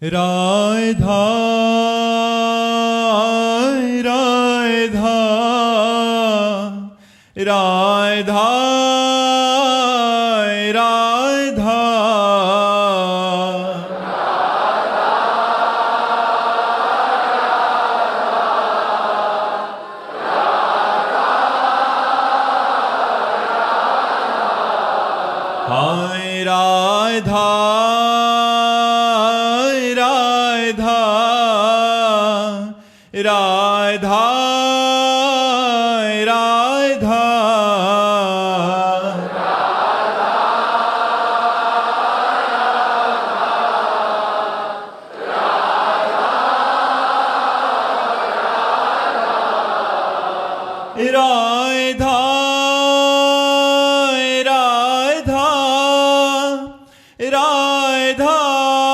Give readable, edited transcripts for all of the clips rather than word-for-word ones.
राधा राधा राधा राधा हाय राधा राधा राधा राधा राधा राधा राधा राधा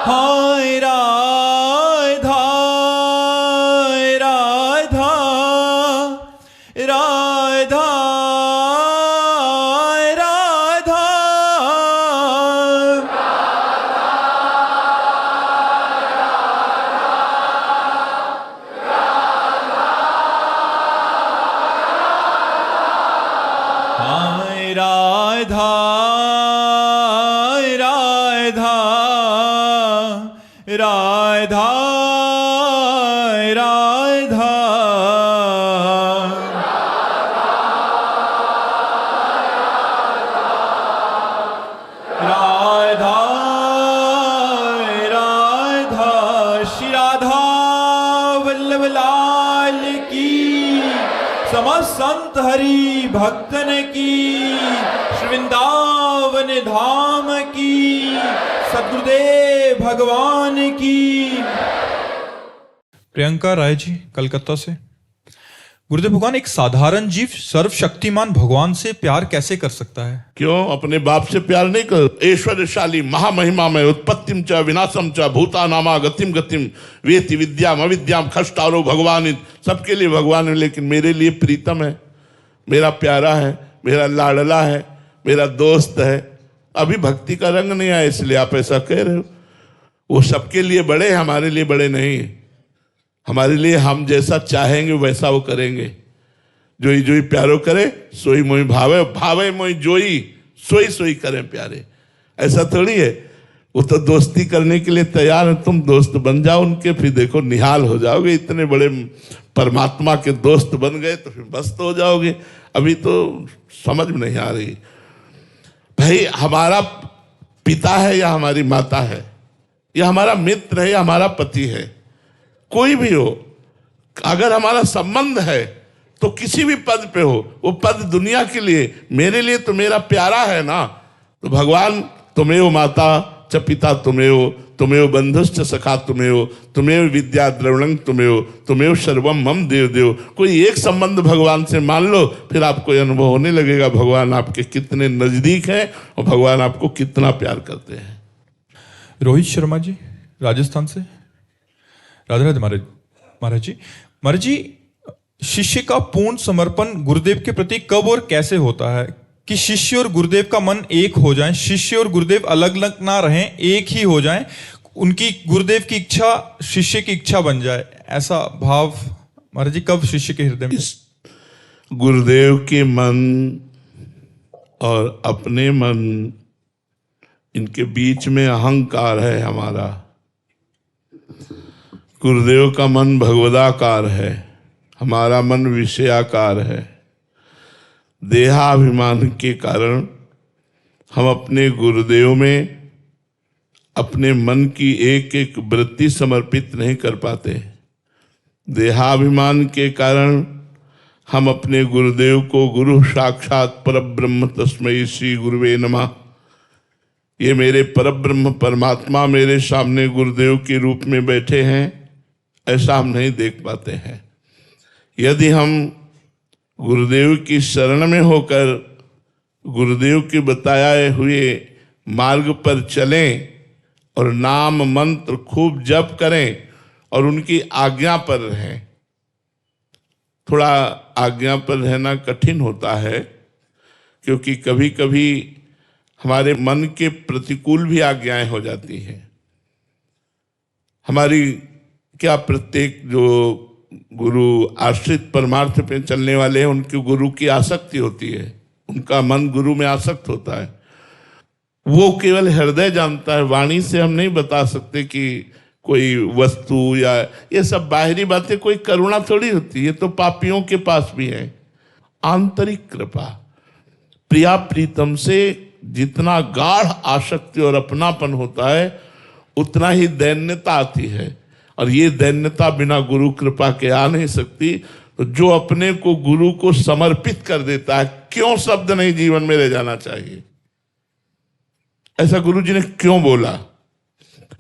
हाय राधा राधा राधा राधा हाय राधा राधा राधा राधा राधा राधा श्री राधा वल्लभ लाल की, समस्त संत हरि भक्तन की, श्री वृंदावन धाम की, सद्गुरुदेव भगवान की। प्रियंका राय जी कलकत्ता से। गुरुदेव भगवान, एक साधारण जीव सर्वशक्तिमान भगवान से प्यार कैसे कर सकता है? क्यों अपने बाप से प्यार नहीं कर? ऐश्वर्यशाली महामहिमा में उत्पत्तिम च विनाशम च भूतानामा गतिम गतिम वेति विद्याम अविद्याम खष्टारो भगवान, सबके लिए भगवान है, लेकिन मेरे लिए प्रीतम है, मेरा प्यारा है, मेरा लाडला है, मेरा दोस्त है। अभी भक्ति का रंग नहीं आया इसलिए आप ऐसा कह रहे हो। वो सबके लिए बड़े, हमारे लिए बड़े नहीं। हमारे लिए हम जैसा चाहेंगे वैसा वो करेंगे। जोई जोई प्यारो करे सोई मोई भावे, भावे मोई जोई सोई सोई करें प्यारे। ऐसा थोड़ी है, वो तो दोस्ती करने के लिए तैयार है। तुम दोस्त बन जाओ उनके, फिर देखो निहाल हो जाओगे। इतने बड़े परमात्मा के दोस्त बन गए तो फिर मस्त हो जाओगे। अभी तो समझ में नहीं आ रही। भाई हमारा पिता है या हमारी माता है, या हमारा मित्र है या हमारा पति है, कोई भी हो, अगर हमारा संबंध है तो किसी भी पद पे हो, वो पद दुनिया के लिए, मेरे लिए तो मेरा प्यारा है ना। तो भगवान तुमेव माता च पिता तुमेव, तुमेव बंधुश्च सखा तुमेव, तुमेव विद्या द्रविणं तुमेव, तुमेव सर्वम मम देव देव। कोई एक संबंध भगवान से मान लो, फिर आपको अनुभव होने लगेगा भगवान आपके कितने नजदीक हैं और भगवान आपको कितना प्यार करते हैं। रोहित शर्मा जी राजस्थान से। राधे राधे महाराज जी, शिष्य का पूर्ण समर्पण गुरुदेव के प्रति कब और कैसे होता है कि शिष्य और गुरुदेव का मन एक हो जाए, शिष्य और गुरुदेव अलग अलग ना रहें, एक ही हो जाएं, उनकी गुरुदेव की इच्छा शिष्य की इच्छा बन जाए, ऐसा भाव महाराज जी कब शिष्य के हृदय में? गुरुदेव के मन और अपने मन, इनके बीच में अहंकार है हमारा। गुरुदेव का मन भगवदाकार है, हमारा मन विषयाकार है। देहाभिमान के कारण हम अपने गुरुदेव में अपने मन की एक एक वृत्ति समर्पित नहीं कर पाते। देहाभिमान के कारण हम अपने गुरुदेव को गुरु साक्षात परब्रह्म तस्मै श्री गुरुवे नमः, ये मेरे परब्रह्म परमात्मा मेरे सामने गुरुदेव के रूप में बैठे हैं, ऐसा हम नहीं देख पाते हैं। यदि हम गुरुदेव की शरण में होकर गुरुदेव के बताए हुए मार्ग पर चलें और नाम मंत्र खूब जप करें और उनकी आज्ञा पर रहें। थोड़ा आज्ञा पर रहना कठिन होता है, क्योंकि कभी कभी हमारे मन के प्रतिकूल भी आज्ञाएं हो जाती हैं। हमारी क्या प्रत्येक जो गुरु आश्रित परमार्थ पे चलने वाले हैं, उनके गुरु की आसक्ति होती है, उनका मन गुरु में आसक्त होता है। वो केवल हृदय जानता है, वाणी से हम नहीं बता सकते कि कोई वस्तु या ये सब बाहरी बातें कोई करुणा थोड़ी होती है, तो पापियों के पास भी है। आंतरिक कृपा, प्रिया प्रीतम से जितना गाढ़ आसक्ति और अपनापन होता है उतना ही दैन्यता आती है, और ये दैन्यता बिना गुरु कृपा के आ नहीं सकती। तो जो अपने को गुरु को समर्पित कर देता है, क्यों शब्द नहीं जीवन में रह जाना चाहिए। ऐसा गुरु जी ने क्यों बोला,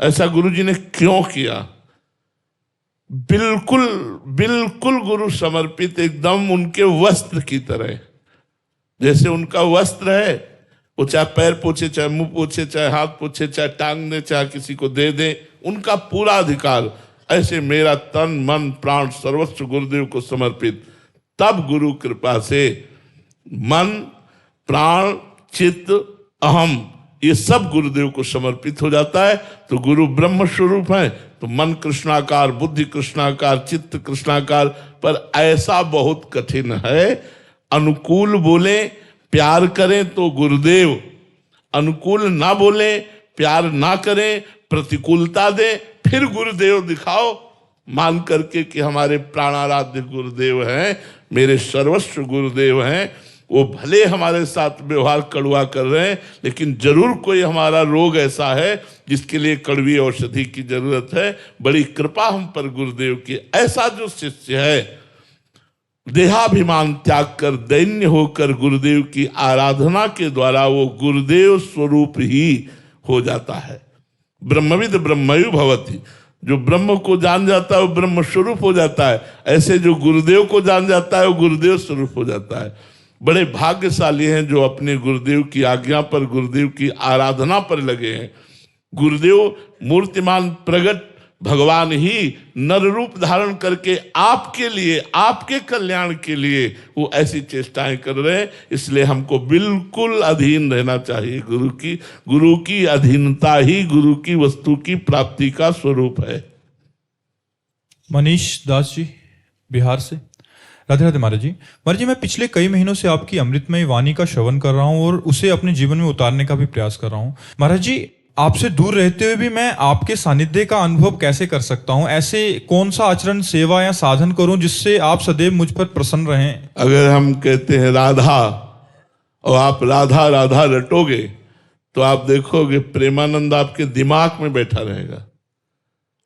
ऐसा गुरु जी ने क्यों किया, बिल्कुल बिल्कुल गुरु समर्पित, एकदम उनके वस्त्र की तरह। जैसे उनका वस्त्र है, वो चाहे पैर पोछे, चाहे मुंह पोछे, चाहे हाथ पोछे, चाहे टांग दे, चाहे किसी को दे दे, उनका पूरा अधिकार। ऐसे मेरा तन मन प्राण सर्वस्व गुरुदेव को समर्पित। तब गुरु कृपा से मन प्राण चित्त अहम ये सब गुरुदेव को समर्पित हो जाता है। तो गुरु ब्रह्म स्वरूप है, तो मन कृष्णाकार, बुद्धि कृष्णाकार, चित्त कृष्णाकार। पर ऐसा बहुत कठिन है। अनुकूल बोले प्यार करें तो गुरुदेव, अनुकूल ना बोले प्यार ना करें, प्रतिकूलता दे, फिर गुरुदेव दिखाओ, मान करके कि हमारे प्राणाराध्य गुरुदेव हैं, मेरे सर्वस्व गुरुदेव हैं। वो भले हमारे साथ व्यवहार कड़वा कर रहे हैं, लेकिन जरूर कोई हमारा रोग ऐसा है जिसके लिए कड़वी औषधि की जरूरत है। बड़ी कृपा हम पर गुरुदेव की। ऐसा जो शिष्य है, देहाभिमान त्याग कर दैन्य होकर गुरुदेव की आराधना के द्वारा वो गुरुदेव स्वरूप ही हो जाता है। ब्रह्मविद ब्रह्मयु भवति, जो ब्रह्म को जान जाता है वो ब्रह्म स्वरूप हो जाता है। ऐसे जो गुरुदेव को जान जाता है वो गुरुदेव स्वरूप हो जाता है। बड़े भाग्यशाली हैं जो अपने गुरुदेव की आज्ञा पर, गुरुदेव की आराधना पर लगे हैं। गुरुदेव मूर्तिमान प्रगट भगवान ही नर रूप धारण करके आपके लिए, आपके कल्याण के लिए वो ऐसी चेष्टाएं कर रहे हैं। इसलिए हमको बिल्कुल अधीन रहना चाहिए गुरु की। गुरु की अधीनता ही गुरु की वस्तु की प्राप्ति का स्वरूप है। मनीष दास जी बिहार से। राधे राधे महाराज जी। महाराज जी, मैं पिछले कई महीनों से आपकी अमृतमय वाणी का श्रवण कर रहा हूँ और उसे अपने जीवन में उतारने का भी प्रयास कर रहा हूँ। महाराज जी, आपसे दूर रहते हुए भी मैं आपके सानिध्य का अनुभव कैसे कर सकता हूँ? ऐसे कौन सा आचरण, सेवा या साधन करूं जिससे आप सदैव मुझ पर प्रसन्न रहें? अगर हम कहते हैं राधा और आप राधा राधा रटोगे तो आप देखोगे प्रेमानंद आपके दिमाग में बैठा रहेगा,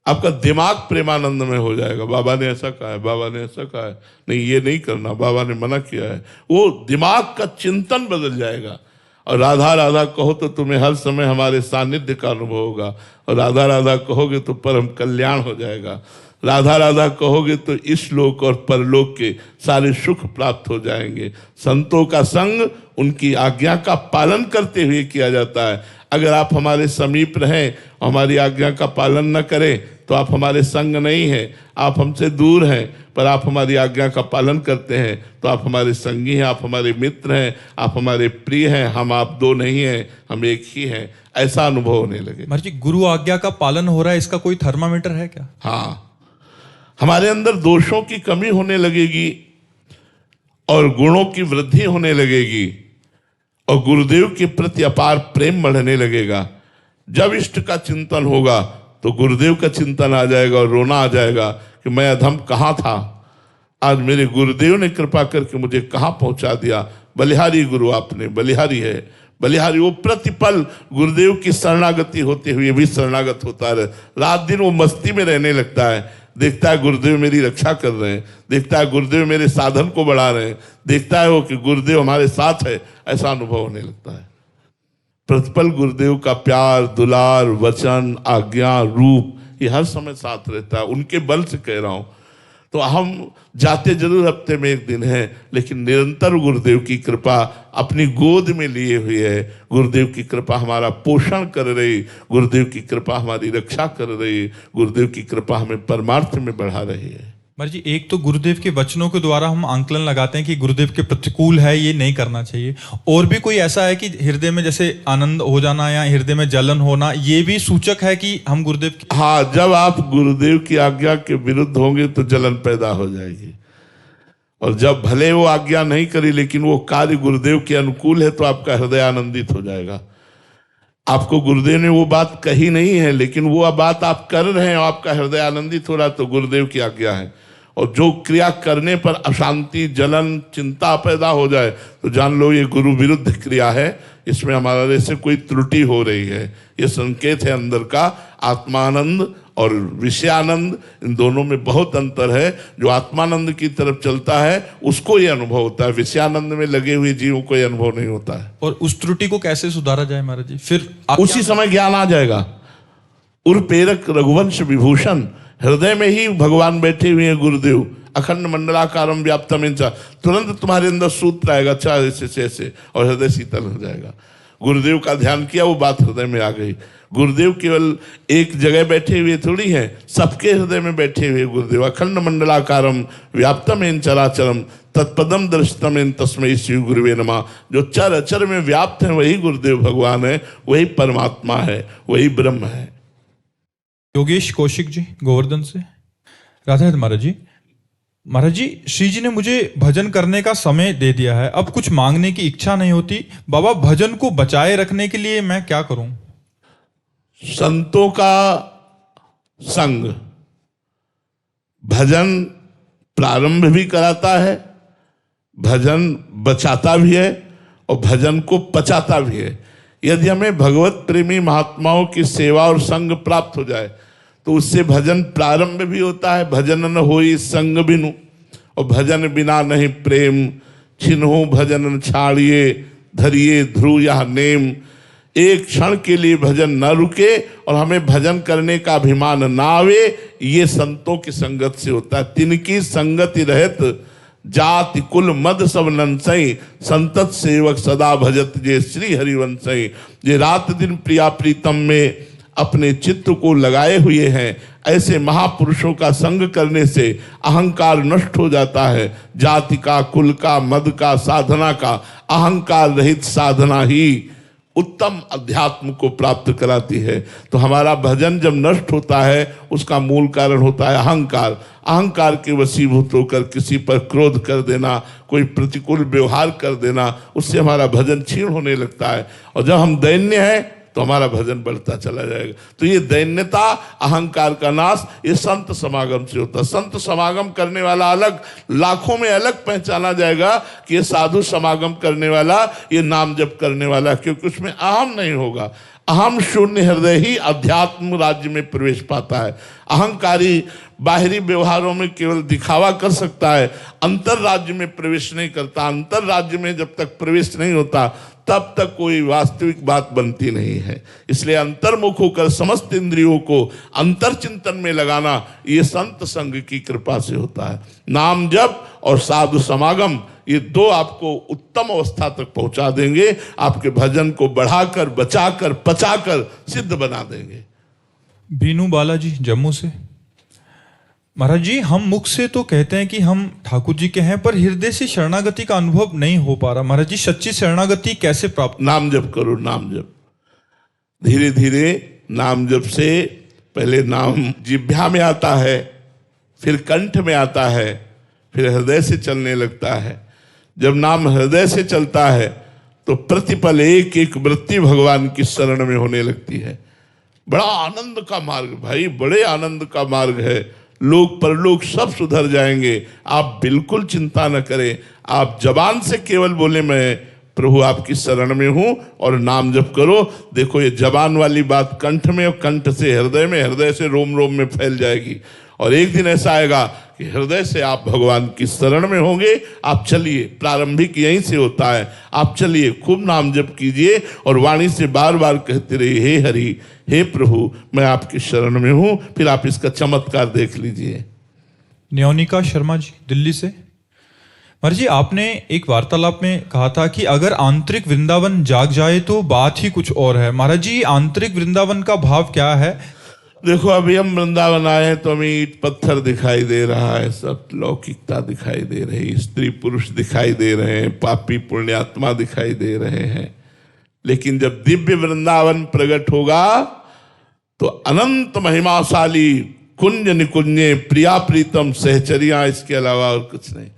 आपका दिमाग प्रेमानंद में हो जाएगा। बाबा ने ऐसा कहा है, बाबा ने ऐसा कहा है, नहीं ये नहीं करना, बाबा ने मना किया है। वो दिमाग का चिंतन बदल जाएगा। और राधा राधा कहो तो तुम्हें हर समय हमारे सानिध्य का अनुभव होगा, और राधा राधा कहोगे तो परम कल्याण हो जाएगा। राधा राधा कहोगे तो इस लोक और परलोक के सारे सुख प्राप्त हो जाएंगे। संतों का संग उनकी आज्ञा का पालन करते हुए किया जाता है। अगर आप हमारे समीप रहें, हमारी आज्ञा का पालन न करें तो आप हमारे संग नहीं हैं, आप हमसे दूर हैं। पर आप हमारी आज्ञा का पालन करते हैं तो आप हमारे संगी हैं, आप हमारे मित्र हैं, आप हमारे प्रिय हैं। हम आप दो नहीं हैं, हम एक ही हैं। ऐसा अनुभव होने लगे। महाराज जी, गुरु आज्ञा का पालन हो रहा है, इसका कोई थर्मामीटर है क्या? हाँ, हमारे अंदर दोषों की कमी होने लगेगी और गुणों की वृद्धि होने लगेगी और गुरुदेव के प्रति अपार प्रेम बढ़ने लगेगा। जब इष्ट का चिंतन होगा तो गुरुदेव का चिंतन आ जाएगा और रोना आ जाएगा कि मैं अधम कहाँ था, आज मेरे गुरुदेव ने कृपा करके मुझे कहाँ पहुंचा दिया। बलिहारी गुरु आपने, बलिहारी है, बलिहारी। वो प्रतिपल गुरुदेव की शरणागति होते हुए भी शरणागत होता रहे। रात दिन वो मस्ती में रहने लगता है, देखता है गुरुदेव मेरी रक्षा कर रहे हैं, देखता है गुरुदेव मेरे साधन को बढ़ा रहे हैं, देखता है वो कि गुरुदेव हमारे साथ है। ऐसा अनुभव होने लगता है। प्रतिपल गुरुदेव का प्यार, दुलार, वचन, आज्ञा, रूप ये हर समय साथ रहता है। उनके बल से कह रहा हूं। तो हम जाते जरूर हफ्ते में एक दिन है, लेकिन निरंतर गुरुदेव की कृपा अपनी गोद में लिए हुए है। गुरुदेव की कृपा हमारा पोषण कर रही, गुरुदेव की कृपा हमारी रक्षा कर रही, गुरुदेव की कृपा हमें परमार्थ में बढ़ा रही है। महाराज जी, एक तो गुरुदेव के वचनों के द्वारा हम आंकलन लगाते हैं कि गुरुदेव के प्रतिकूल है, ये नहीं करना चाहिए, और भी कोई ऐसा है कि हृदय में जैसे आनंद हो जाना या हृदय में जलन होना, ये भी सूचक है कि हम गुरुदेव की... हाँ, जब आप गुरुदेव की आज्ञा के विरुद्ध होंगे तो जलन पैदा हो जाएगी, और जब भले वो आज्ञा नहीं करी लेकिन वो कार्य गुरुदेव के अनुकूल है तो आपका हृदय आनंदित हो जाएगा। आपको गुरुदेव ने वो बात कही नहीं है लेकिन वो बात आप कर रहे हैं और आपका हृदय आनंदित हो रहा है, तो गुरुदेव की आज्ञा है। और जो क्रिया करने पर अशांति, जलन, चिंता पैदा हो जाए तो जान लो ये गुरु विरुद्ध क्रिया है, इसमें हमारे से कोई त्रुटि हो रही है। ये संकेत है अंदर का। आत्मानंद और विषयानंद, इन दोनों में बहुत अंतर है। जो आत्मानंद की तरफ चलता है उसको ये अनुभव होता है, विषयानंद में लगे हुए जीवों को ये अनुभव नहीं होता है। और उस त्रुटि को कैसे सुधारा जाए महाराज जी? फिर उसी समय ज्ञान आ जाएगा। उर्पेरक रघुवंश विभूषण, हृदय में ही भगवान बैठे हुए हैं गुरुदेव। अखंड मंडलाकारम व्याप्तम इंचा, तुरंत तुम्हारे अंदर सूत्र आएगा, अच्छा ऐसे ऐसे, और हृदय शीतल हो जाएगा। गुरुदेव का ध्यान किया, वो बात हृदय में आ गई। गुरुदेव केवल एक जगह बैठे हुए थोड़ी हैं, सबके हृदय में बैठे हुए गुरुदेव। अखंड मंडलाकारम व्याप्तम इन चराचरम तत्पदम दर्शतम इन तस्मै श्री गुरुवे नमः। जो चर अचर में व्याप्त है वही गुरुदेव भगवान है, वही परमात्मा है, वही ब्रह्म है। योगेश कौशिक जी गोवर्धन से, राधा राधा महाराज जी। महाराज जी, श्री जी ने मुझे भजन करने का समय दे दिया है, अब कुछ मांगने की इच्छा नहीं होती। बाबा, भजन को बचाए रखने के लिए मैं क्या करूं? संतों का संग भजन प्रारंभ भी कराता है, भजन बचाता भी है और भजन को पचाता भी है। यदि हमें भगवत प्रेमी महात्माओं की सेवा और संग प्राप्त हो जाए तो उससे भजन प्रारंभ भी होता है। भजन न होई संग बिनु, और भजन बिना नहीं प्रेम। छिन्हो भजन न छाड़िए, धरिए ध्रुव यह नेम। एक क्षण के लिए भजन न रुके और हमें भजन करने का अभिमान ना आवे, ये संतों की संगत से होता है। तिनकी संगति रहत जाति कुल मद सब नंसई, संतत सेवक सदा भजत जे श्री हरिवंशई। ये रात दिन प्रिया प्रीतम में अपने चित्त को लगाए हुए हैं, ऐसे महापुरुषों का संग करने से अहंकार नष्ट हो जाता है। जाति का, कुल का, मद का, साधना का, अहंकार रहित साधना ही उत्तम अध्यात्म को प्राप्त कराती है। तो हमारा भजन जब नष्ट होता है उसका मूल कारण होता है अहंकार। अहंकार के वशीभूत होकर किसी पर क्रोध कर देना, कोई प्रतिकूल व्यवहार कर देना, उससे हमारा भजन क्षीण होने लगता है। और जब हम दैन्य हैं तो हमारा भजन बढ़ता चला जाएगा। तो ये दैन्यता, अहंकार का नाश, ये संत समागम से होता है। संत समागम करने वाला अलग, लाखों में अलग पहचाना जाएगा कि ये साधु समागम करने वाला, ये नाम जप करने वाला, क्योंकि उसमें अहम नहीं होगा। अहम शून्य हृदय ही अध्यात्म राज्य में प्रवेश पाता है। अहंकारी बाहरी व्यवहारों में केवल दिखावा कर सकता है, अंतर राज्य में प्रवेश नहीं करता। अंतर राज्य में जब तक प्रवेश नहीं होता तब तक कोई वास्तविक बात बनती नहीं है। इसलिए अंतर्मुख होकर समस्त इंद्रियों को अंतर चिंतन में लगाना, ये संत संग की कृपा से होता है। नाम जप और साधु समागम, ये दो आपको उत्तम अवस्था तक पहुंचा देंगे, आपके भजन को बढ़ाकर, बचाकर, पचाकर सिद्ध बना देंगे। बीनू बालाजी जम्मू से, महाराज जी, हम मुख से तो कहते हैं कि हम ठाकुर जी के हैं, पर हृदय से शरणागति का अनुभव नहीं हो पा रहा। महाराज जी, सच्ची शरणागति कैसे प्राप्त? नाम जप करो, नाम जप। धीरे धीरे नाम जप से पहले नाम जिह्वा में आता है, फिर कंठ में आता है, फिर हृदय से चलने लगता है। जब नाम हृदय से चलता है तो प्रतिपल एक एक वृत्ति भगवान की शरण में होने लगती है। बड़ा आनंद का मार्ग भाई, बड़े आनंद का मार्ग है। लोक परलोक सब सुधर जाएंगे, आप बिल्कुल चिंता न करें। आप जबान से केवल बोले मैं प्रभु आपकी शरण में हूं और नाम जप करो। देखो ये जबान वाली बात कंठ में, और कंठ से हृदय में, हृदय से रोम रोम में फैल जाएगी। और एक दिन ऐसा आएगा कि हृदय से आप भगवान की शरण में होंगे। आप चलिए, प्रारंभिक यहीं से होता है। आप चलिए, खूब नाम जप कीजिए और वाणी से बार बार कहते रहिए, हे हरि, हे प्रभु, मैं आपकी शरण में हूं। फिर आप इसका चमत्कार देख लीजिए। न्योनिका शर्मा जी दिल्ली से। महाराज जी, आपने एक वार्तालाप में कहा था कि अगर आंतरिक वृंदावन जाग जाए तो बात ही कुछ और है। महाराज जी, आंतरिक वृंदावन का भाव क्या है? देखो, अभी हम वृंदावन आए हैं तो हमें ईंट पत्थर दिखाई दे रहा है, सब लौकिकता दिखाई दे रही, स्त्री पुरुष दिखाई दे रहे हैं, पापी पुण्यात्मा दिखाई दे रहे हैं। लेकिन जब दिव्य वृंदावन प्रकट होगा तो अनंत महिमाशाली कुंज निकुंजे प्रिया प्रीतम सहचरिया, इसके अलावा और कुछ नहीं।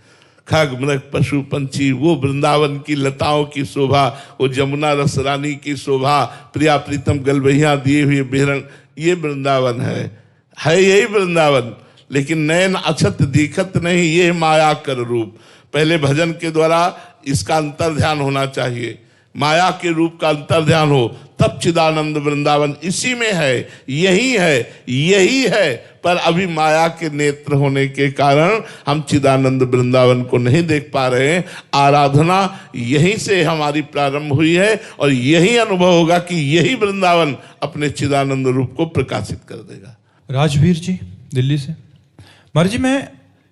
खग मृग पशु पंछी, वो वृंदावन की लताओं की शोभा, वो जमुना रसरानी की शोभा, प्रिया प्रीतम गलबहिया दिए हुए बेहरण, ये वृंदावन है यही वृंदावन। लेकिन नयन अछत दिखत नहीं, ये माया कर रूप। पहले भजन के द्वारा इसका अंतर ध्यान होना चाहिए, माया के रूप का अंतर ध्यान हो, तब चिदानंद वृंदावन इसी में है, यही है। पर अभी माया के नेत्र होने के कारण हम चिदानंद वृंदावन को नहीं देख पा रहे हैं। आराधना यहीं से हमारी प्रारंभ हुई है और यही अनुभव होगा कि यही वृंदावन अपने चिदानंद रूप को प्रकाशित कर देगा। राजवीर जी दिल्ली से। महाराज जी, मैं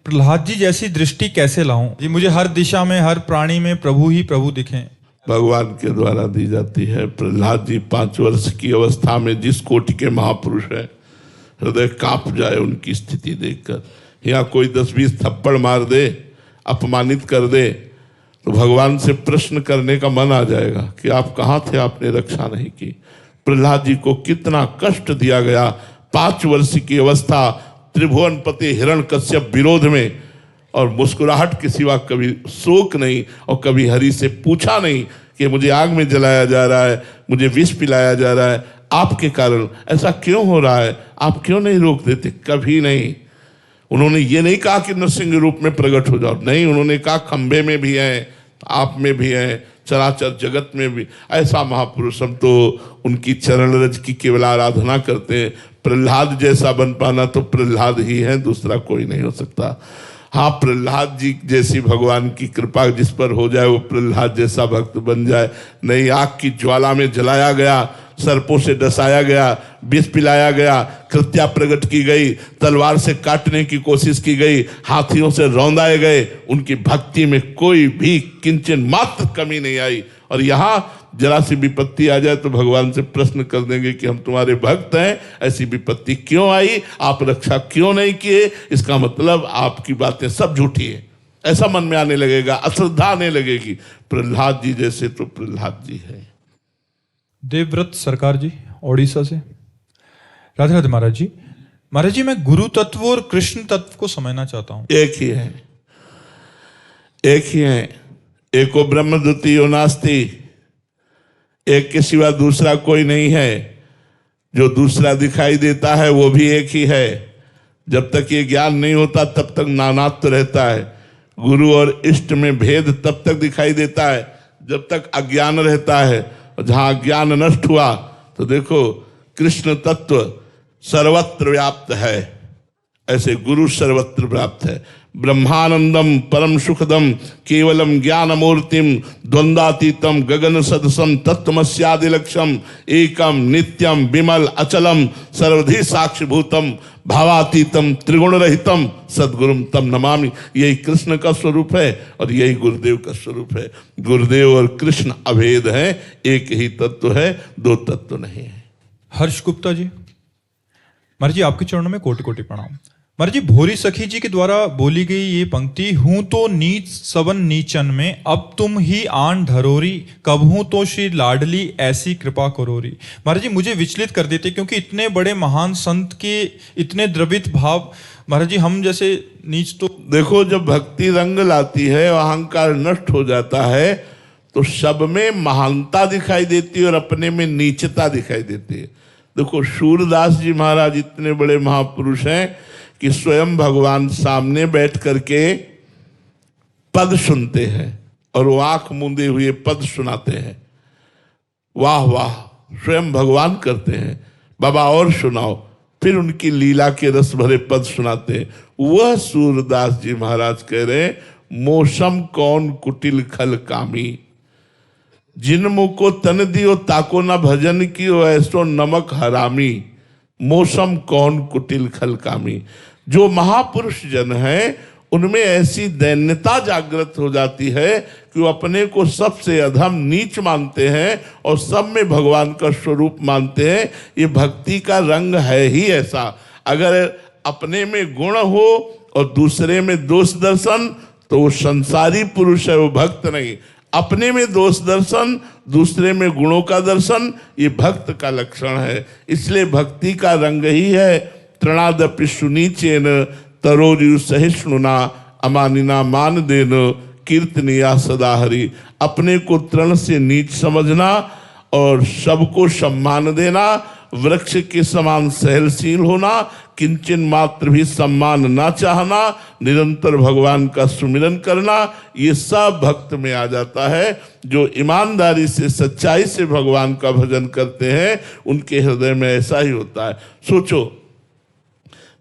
प्रहलाद जी जैसी दृष्टि कैसे लाऊं जी? मुझे हर दिशा में, हर प्राणी में प्रभु ही प्रभु दिखें। भगवान के द्वारा दी जाती है। प्रहलाद जी 5 वर्ष की अवस्था में जिस कोटि के महापुरुष है, हृदय कांप जाए उनकी स्थिति देखकर। यहाँ कोई 10-20 थप्पड़ मार दे, अपमानित कर दे, तो भगवान से प्रश्न करने का मन आ जाएगा कि आप कहाँ थे, आपने रक्षा नहीं की। प्रहलाद जी को कितना कष्ट दिया गया। 5 वर्ष की अवस्था, त्रिभुवनपति हिरण्यकश्यप विरोध में, और मुस्कुराहट के सिवा कभी शोक नहीं, और कभी हरि से पूछा नहीं कि मुझे आग में जलाया जा रहा है, मुझे विष पिलाया जा रहा है, आपके कारण ऐसा क्यों हो रहा है, आप क्यों नहीं रोक देते? कभी नहीं। उन्होंने ये नहीं कहा कि नरसिंह रूप में प्रकट हो जाओ, नहीं, उन्होंने कहा खंभे में भी हैं, आप में भी हैं, चराचर जगत में भी। ऐसा महापुरुष, हम तो उनकी चरण रज की केवल आराधना करते हैं। प्रहलाद जैसा बन पाना तो प्रहलाद ही है, दूसरा कोई नहीं हो सकता। हाँ, प्रहलाद जी जैसी भगवान की कृपा जिस पर हो जाए, वो प्रहलाद जैसा भक्त बन जाए। नहीं, आग की ज्वाला में जलाया गया, सर्पों से डसाया गया, विष पिलाया गया, कृत्या प्रकट की गई, तलवार से काटने की कोशिश की गई, हाथियों से रौंदाए गए, उनकी भक्ति में कोई भी किंचन मात्र कमी नहीं आई। और यहाँ जरा सी विपत्ति आ जाए तो भगवान से प्रश्न कर देंगे कि हम तुम्हारे भक्त हैं, ऐसी विपत्ति क्यों आई, आप रक्षा क्यों नहीं किए? इसका मतलब आपकी बातें सब झूठी है, ऐसा मन में आने लगेगा, अश्रद्धा आने लगेगी। प्रहलाद जी जैसे तो प्रहलाद जी है। देवव्रत सरकार जी ओडिशा से। राधे राधे महाराज जी। महाराज जी, मैं गुरु तत्व और कृष्ण तत्व को समझना चाहता हूं। एक ही है, एक ही है। एको ब्रह्म द्वितीयो नास्ति, एक के सिवा दूसरा कोई नहीं है। जो दूसरा दिखाई देता है वो भी एक ही है। जब तक ये ज्ञान नहीं होता तब तक नानात्व रहता है। गुरु और इष्ट में भेद तब तक दिखाई देता है जब तक अज्ञान रहता है। और जहाँ अज्ञान नष्ट हुआ तो देखो, कृष्ण तत्व सर्वत्र व्याप्त है, ऐसे गुरु सर्वत्र व्याप्त है। ब्रह्मानंदम परम सुखदम केवलम ज्ञानमूर्तिम द्वंद्वातीतम गगन सदसम तत्वमस्यादिलक्ष्यम एकम नित्यम विमल अचलम सर्वधि साक्षिभूतम भावातीतम त्रिगुण रहितम सद्गुरुम तम नमामि। यही कृष्ण का स्वरूप है और यही गुरुदेव का स्वरूप है। गुरुदेव और कृष्ण अभेद है, एक ही तत्व है, दो तत्व नहीं है। हर्ष गुप्ता जी। महाराज जी, आपके चरणों में कोटि कोटि प्रणाम। महाराज जी, भोरी सखी जी के द्वारा बोली गई ये पंक्ति, हूं तो नीच सबन नीचन में, अब तुम ही आन धरोरी, कब हूं तो श्री लाडली ऐसी कृपा करोरी। महाराज जी, मुझे विचलित कर देते, क्योंकि इतने बड़े महान संत के इतने द्रवित भाव, महाराज जी हम जैसे नीच तो। देखो, जब भक्ति रंग लाती है, अहंकार नष्ट हो जाता है, तो सब में महानता दिखाई देती है और अपने में नीचता दिखाई देती है। देखो, सूरदास जी महाराज इतने बड़े महापुरुष हैं कि स्वयं भगवान सामने बैठ करके पद सुनते हैं और वो आंख मूंदे हुए पद सुनाते हैं। वाह वाह, स्वयं भगवान करते हैं, बाबा और सुनाओ, फिर उनकी लीला के रस भरे पद सुनाते हैं। वह सूरदास जी महाराज कह रहे हैं, मौसम कौन कुटिल खल कामी, जिन मुख को तन दियो ताको न भजन कियो, ऐसो नमक हरामी। मौसम कौन कुटिल खल कामी। जो महापुरुष जन हैं उनमें ऐसी दैन्यता जागृत हो जाती है कि वो अपने को सबसे अधम नीच मानते हैं और सब में भगवान का स्वरूप मानते हैं। ये भक्ति का रंग है ही ऐसा। अगर अपने में गुण हो और दूसरे में दोष दर्शन तो वो संसारी पुरुष है, वो भक्त नहीं। अपने में दोष दर्शन, दूसरे में गुणों का दर्शन, ये भक्त का लक्षण है। इसलिए भक्ति का रंग ही है तृणादपि सुनीचेन तरोरु सहिष्णुना अमानिना मान देन कीर्तनिया सदा हरि। अपने को तृण से नीच समझना और सबको सम्मान देना, वृक्ष के समान सहनशील होना, किंचन मात्र भी सम्मान ना चाहना, निरंतर भगवान का सुमिरन करना, ये सब भक्त में आ जाता है। जो ईमानदारी से सच्चाई से भगवान का भजन करते हैं उनके हृदय में ऐसा ही होता है। सोचो,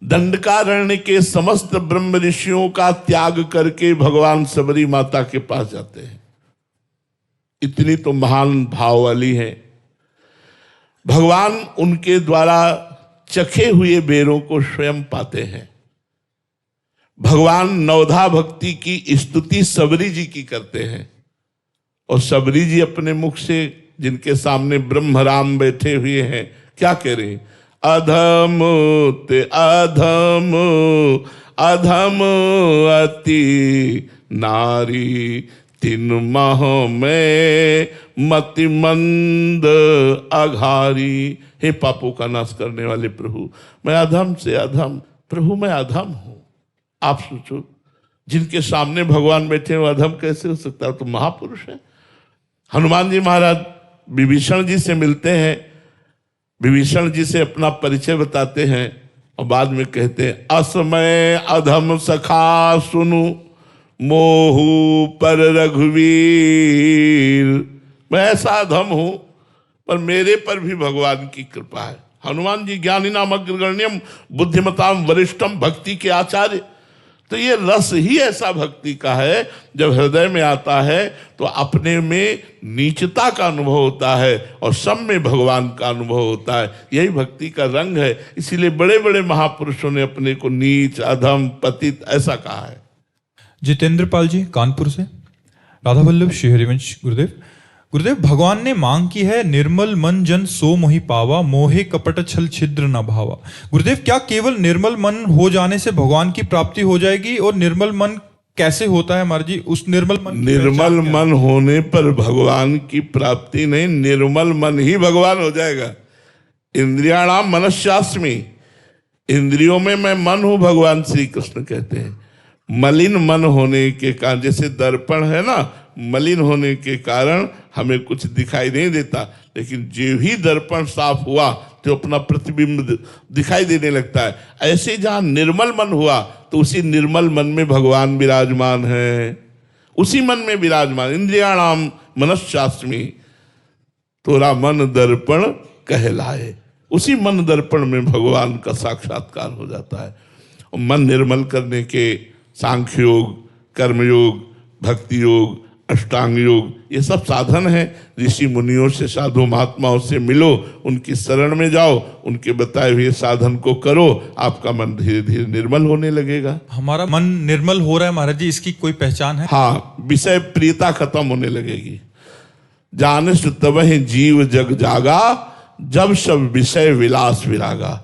दंडकारण्य के समस्त ब्रह्म ऋषियों का त्याग करके भगवान सबरी माता के पास जाते हैं। इतनी तो महान भाव वाली है। भगवान उनके द्वारा चखे हुए बेरों को स्वयं पाते हैं। भगवान नवधा भक्ति की स्तुति सबरी जी की करते हैं और सबरी जी अपने मुख से, जिनके सामने ब्रह्मराम बैठे हुए हैं, क्या कह रहे हैं? अधम ते अधम अधम अति नारी तीन माह में मति मंद अघारी। हे पापों का नाश करने वाले प्रभु, मैं अधम से अधम, प्रभु मैं अधम हूं। आप सोचो, जिनके सामने भगवान बैठे वो अधम कैसे हो सकता है? तो महापुरुष है। हनुमान जी महाराज विभीषण जी से मिलते हैं, विभीषण जी से अपना परिचय बताते हैं और बाद में कहते हैं, असमय अधम सखा सुनु मोहू पर रघुवीर। मैं ऐसा अधम हूं पर मेरे पर भी भगवान की कृपा है। हनुमान जी ज्ञानी नाम अग्रगण्यम बुद्धिमताम वरिष्ठम भक्ति के आचार्य। तो ये रस ही ऐसा भक्ति का है, जब हृदय में आता है तो अपने में नीचता का अनुभव होता है और सब में भगवान का अनुभव होता है। यही भक्ति का रंग है। इसीलिए बड़े बड़े महापुरुषों ने अपने को नीच, अधम, पतित ऐसा कहा है। जितेंद्र पाल जी कानपुर से, राधा वल्लभ श्री हरिवंश गुरुदेव, गुरुदेव भगवान ने मांग की है, निर्मल मन जन सो मोहि पावा, मोहे कपट छल छिद्र न भावा। गुरुदेव, क्या केवल निर्मल मन हो जाने से भगवान की प्राप्ति हो जाएगी? और निर्मल मन कैसे होता है महाराज जी? उस निर्मल मन होने पर भगवान की प्राप्ति नहीं, निर्मल मन ही भगवान हो जाएगा। इंद्रियाणाम मनस्यास्मि, इंद्रियों में मैं मन हूं, भगवान श्री कृष्ण कहते हैं। मलिन मन होने के कारण, जैसे दर्पण है ना, मलिन होने के कारण हमें कुछ दिखाई नहीं देता, लेकिन जो ही दर्पण साफ हुआ तो अपना प्रतिबिंब दिखाई देने लगता है। ऐसे जहां निर्मल मन हुआ तो उसी निर्मल मन में भगवान विराजमान है, उसी मन में विराजमान। इंद्रियाणाम मनस्यास्मि, तोरा मन दर्पण कहलाए। उसी मन दर्पण में भगवान का साक्षात्कार हो जाता है। और मन निर्मल करने के सांख्य योग, कर्मयोग, भक्ति योग, अष्टांग योग, ये सब साधन है। ऋषि मुनियों से, साधु महात्माओं से मिलो, उनकी शरण में जाओ, उनके बताए हुए साधन को करो, आपका मन धीरे धीरे निर्मल होने लगेगा। हमारा मन निर्मल हो रहा है महाराज जी, इसकी कोई पहचान है? हाँ, विषय प्रियता खत्म होने लगेगी। जानस तबहि जीव जग जागा, जब सब विषय विलास विरागा।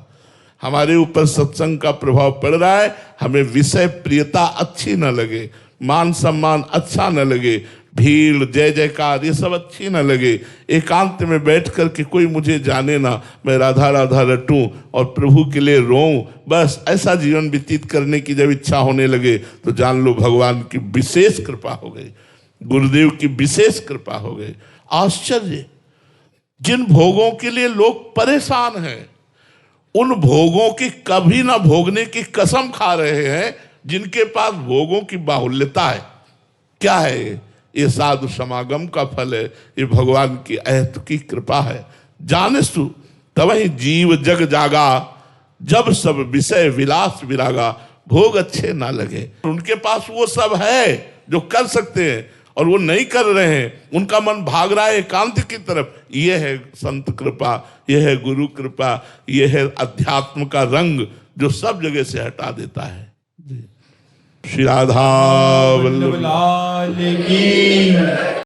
हमारे ऊपर सत्संग का प्रभाव पड़ रहा है, हमें विषय प्रियता अच्छी न लगे, मान सम्मान अच्छा न लगे, भीड़, जय जयकार ये सब अच्छी न लगे। एकांत में बैठ कर के कोई मुझे जाने ना, मैं राधा राधा रटूं और प्रभु के लिए रोऊं, बस ऐसा जीवन व्यतीत करने की जब इच्छा होने लगे तो जान लो भगवान की विशेष कृपा हो गई, गुरुदेव की विशेष कृपा हो गई। आश्चर्य, जिन भोगों के लिए लोग परेशान हैं, उन भोगों की कभी ना भोगने की कसम खा रहे हैं जिनके पास भोगों की बाहुल्यता है। क्या है ये? साधु समागम का फल है, ये भगवान की अहत की कृपा है। जानसु तबहि जीव जग जागा, जब सब विषय विलास विरागा। भोग अच्छे ना लगे, उनके पास वो सब है जो कर सकते हैं और वो नहीं कर रहे हैं, उनका मन भाग रहा है एकांत की तरफ, ये है संत कृपा, ये है गुरु कृपा, ये है अध्यात्म का रंग जो सब जगह से हटा देता है। श्री राधा वल्लभ लाल की